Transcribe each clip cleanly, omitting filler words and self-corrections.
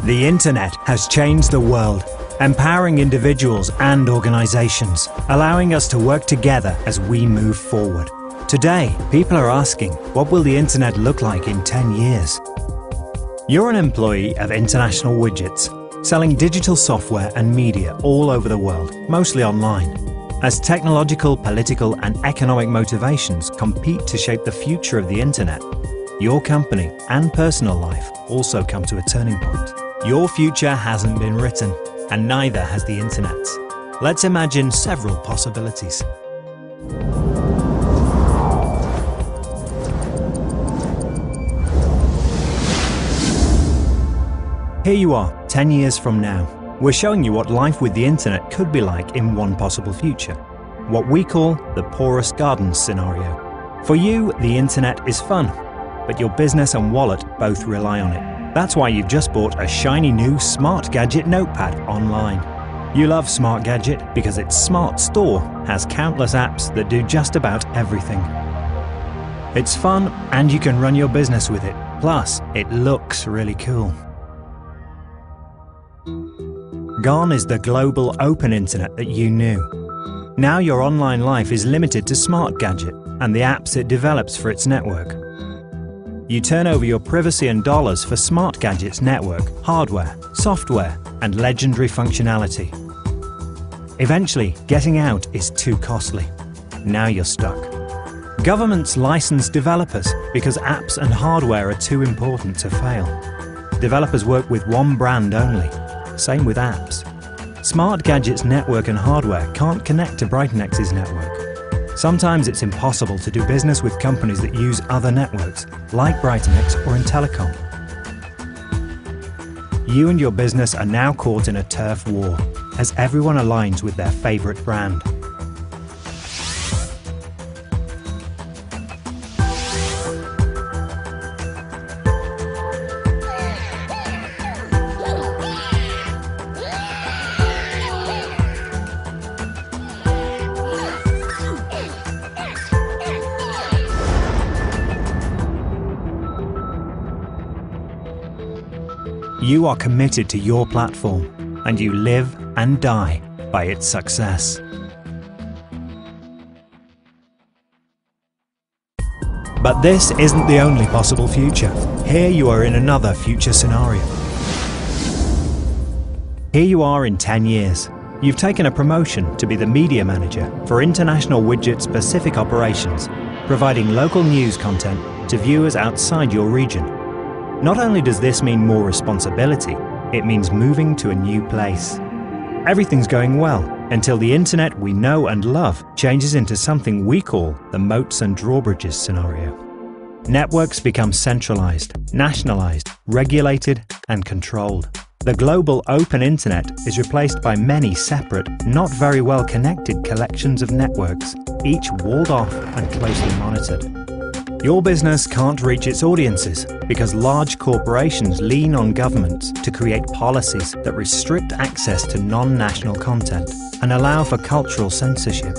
The internet has changed the world, empowering individuals and organizations, allowing us to work together as we move forward. Today, people are asking, what will the internet look like in 10 years? You're an employee of International Widgets, selling digital software and media all over the world, mostly online. As technological, political, and economic motivations compete to shape the future of the internet, your company and personal life also come to a turning point. Your future hasn't been written, and neither has the internet's. Let's imagine several possibilities. Here you are, 10 years from now. We're showing you what life with the internet could be like in one possible future. What we call the porous gardens scenario. For you, the internet is fun, but your business and wallet both rely on it. That's why you've just bought a shiny new Smart Gadget notepad online. You love Smart Gadget because its Smart Store has countless apps that do just about everything. It's fun and you can run your business with it. Plus, it looks really cool. Gone is the global open internet that you knew. Now your online life is limited to Smart Gadget and the apps it develops for its network. You turn over your privacy and dollars for Smart Gadget's network, hardware, software, and legendary functionality. Eventually, getting out is too costly. Now you're stuck. Governments license developers because apps and hardware are too important to fail. Developers work with one brand only. Same with apps. Smart Gadget's network and hardware can't connect to Brightnex's network. Sometimes it's impossible to do business with companies that use other networks, like Brightnex or in telecom. You and your business are now caught in a turf war, as everyone aligns with their favorite brand. You are committed to your platform, and you live and die by its success. But this isn't the only possible future. Here you are in another future scenario. Here you are in 10 years. You've taken a promotion to be the media manager for International Widgets Pacific operations, providing local news content to viewers outside your region. Not only does this mean more responsibility, it means moving to a new place. Everything's going well until the internet we know and love changes into something we call the moats and drawbridges scenario. Networks become centralized, nationalized, regulated, and controlled. The global open internet is replaced by many separate, not very well connected collections of networks, each walled off and closely monitored. Your business can't reach its audiences because large corporations lean on governments to create policies that restrict access to non-national content and allow for cultural censorship.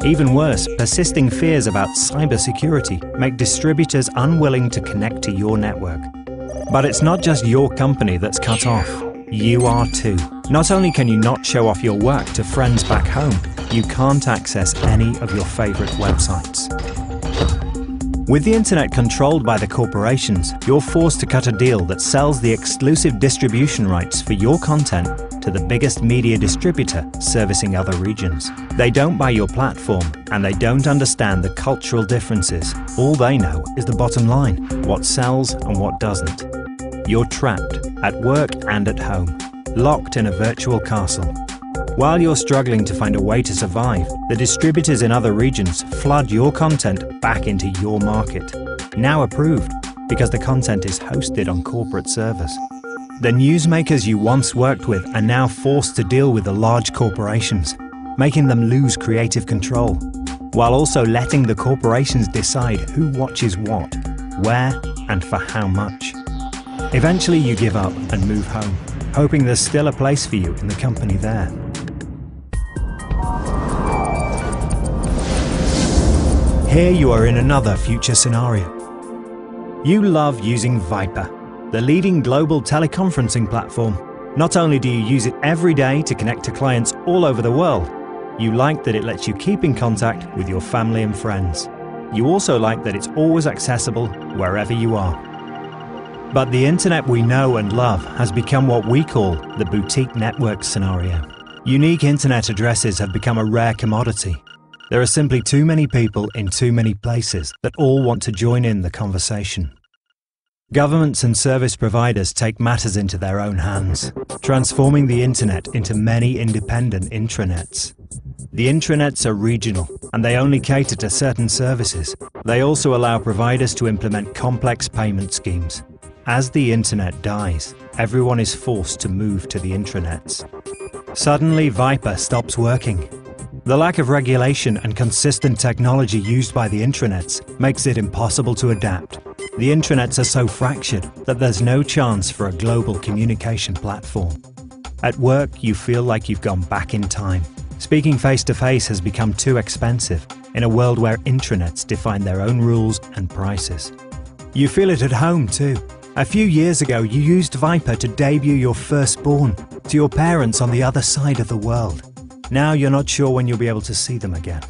Even worse, persisting fears about cybersecurity make distributors unwilling to connect to your network. But it's not just your company that's cut off. You are too. Not only can you not show off your work to friends back home, you can't access any of your favorite websites. With the internet controlled by the corporations, you're forced to cut a deal that sells the exclusive distribution rights for your content to the biggest media distributor servicing other regions. They don't buy your platform, and they don't understand the cultural differences. All they know is the bottom line, what sells and what doesn't. You're trapped, at work and at home, locked in a virtual castle. While you're struggling to find a way to survive, the distributors in other regions flood your content back into your market. Now approved, because the content is hosted on corporate servers. The newsmakers you once worked with are now forced to deal with the large corporations, making them lose creative control, while also letting the corporations decide who watches what, where, and for how much. Eventually you give up and move home, hoping there's still a place for you in the company there. Here you are in another future scenario. You love using Viper, the leading global teleconferencing platform. Not only do you use it every day to connect to clients all over the world, you like that it lets you keep in contact with your family and friends. You also like that it's always accessible wherever you are. But the internet we know and love has become what we call the boutique network scenario. Unique internet addresses have become a rare commodity. There are simply too many people in too many places that all want to join in the conversation. Governments and service providers take matters into their own hands, transforming the internet into many independent intranets. The intranets are regional, and they only cater to certain services. They also allow providers to implement complex payment schemes. As the internet dies, everyone is forced to move to the intranets. Suddenly, Viper stops working. The lack of regulation and consistent technology used by the intranets makes it impossible to adapt. The intranets are so fractured that there's no chance for a global communication platform. At work, you feel like you've gone back in time. Speaking face-to-face has become too expensive in a world where intranets define their own rules and prices. You feel it at home too. A few years ago, you used Viper to debut your firstborn to your parents on the other side of the world. Now you're not sure when you'll be able to see them again.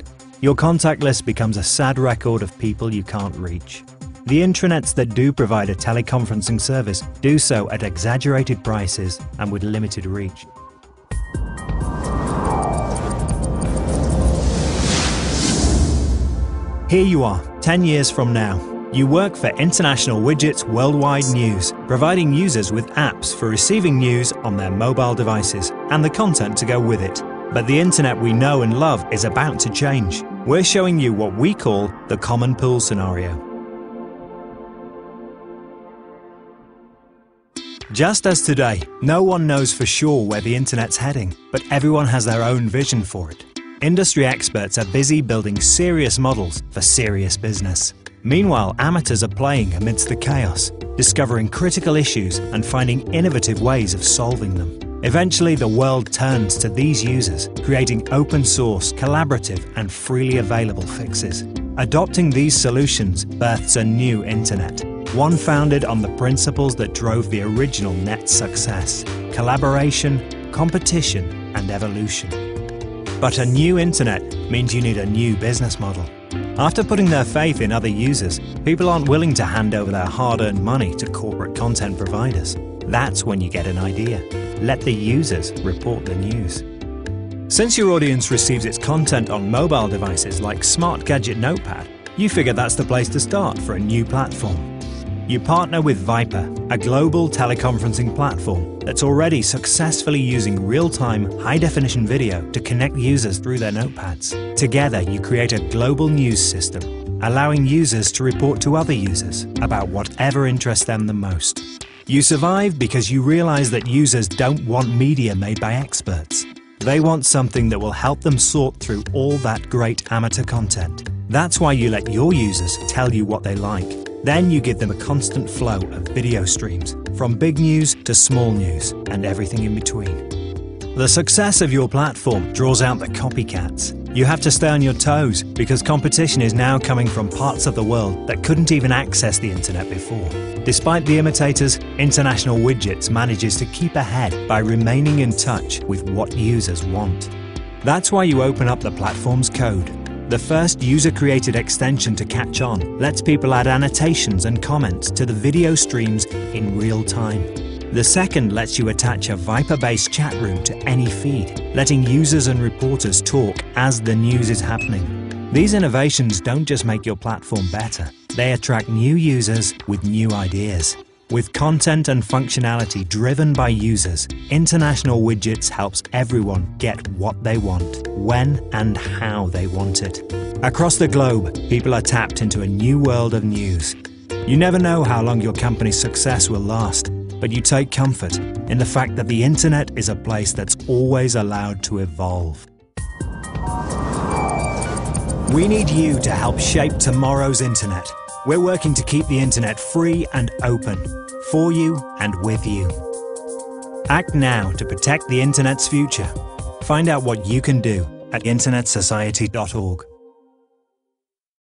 Your contact list becomes a sad record of people you can't reach. The intranets that do provide a teleconferencing service do so at exaggerated prices and with limited reach. Here you are, 10 years from now. You work for International Widgets Worldwide News, providing users with apps for receiving news on their mobile devices and the content to go with it. But the internet we know and love is about to change. We're showing you what we call the common pool scenario. Just as today, no one knows for sure where the internet's heading, but everyone has their own vision for it. Industry experts are busy building serious models for serious business. Meanwhile, amateurs are playing amidst the chaos, discovering critical issues and finding innovative ways of solving them. Eventually, the world turns to these users, creating open-source, collaborative, and freely available fixes. Adopting these solutions births a new internet, one founded on the principles that drove the original net's success: collaboration, competition, and evolution. But a new internet means you need a new business model. After putting their faith in other users, people aren't willing to hand over their hard-earned money to corporate content providers. That's when you get an idea. Let the users report the news. Since your audience receives its content on mobile devices like Smart Gadget Notepad, you figure that's the place to start for a new platform. You partner with Viper, a global teleconferencing platform that's already successfully using real-time, high-definition video to connect users through their notepads. Together, you create a global news system, allowing users to report to other users about whatever interests them the most. You survive because you realize that users don't want media made by experts. They want something that will help them sort through all that great amateur content. That's why you let your users tell you what they like. Then you give them a constant flow of video streams, from big news to small news, and everything in between. The success of your platform draws out the copycats. You have to stay on your toes because competition is now coming from parts of the world that couldn't even access the internet before. Despite the imitators, International Widgets manages to keep ahead by remaining in touch with what users want. That's why you open up the platform's code. The first user-created extension to catch on lets people add annotations and comments to the video streams in real time. The second lets you attach a Viper-based chat room to any feed, letting users and reporters talk as the news is happening. These innovations don't just make your platform better, they attract new users with new ideas. With content and functionality driven by users, International Widgets helps everyone get what they want, when and how they want it. Across the globe, people are tapped into a new world of news. You never know how long your company's success will last, but you take comfort in the fact that the internet is a place that's always allowed to evolve. We need you to help shape tomorrow's internet. We're working to keep the internet free and open, for you and with you. Act now to protect the internet's future. Find out what you can do at internetsociety.org.